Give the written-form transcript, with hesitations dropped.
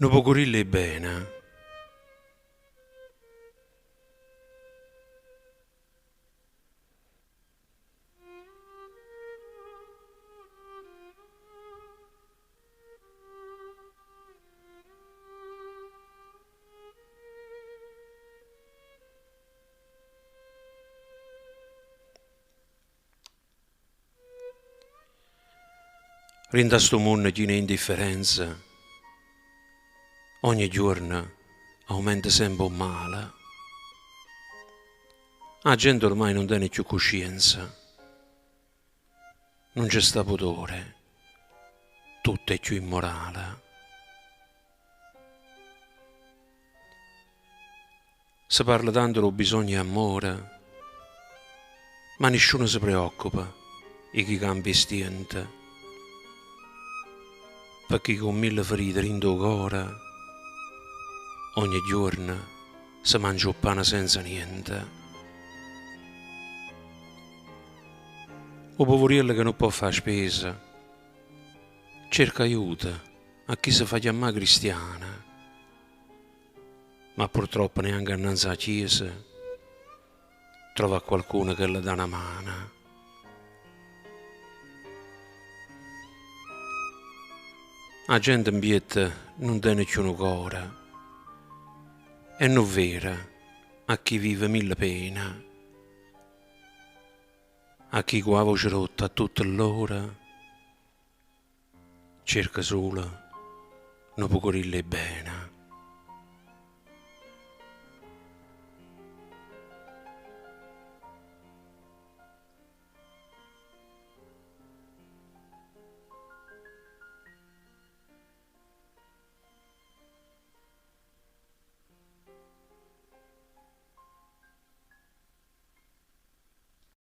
No pocorille bene. Rinda sto mondo di indifferenza, ogni giorno aumenta sempre un male. La gente ormai non tiene più coscienza, non c'è sta pudore, tutto è più immorale. Si parla tanto del bisogno di amore, ma nessuno si preoccupa di chi cambia stiente. Perché con 1000 ferite in tuo cuore, ogni giorno si mangia un pane senza niente. O poverello che non può fare spesa, cerca aiuto a chi si fa chiamare cristiana, ma purtroppo neanche innanzi alla chiesa trova qualcuno che le dà una mano. La gente in bietta non tiene più un cuore, e non vera a chi vive 1000 pene, a chi con la voce rotta a tutta l'ora cerca solo non può correre bene.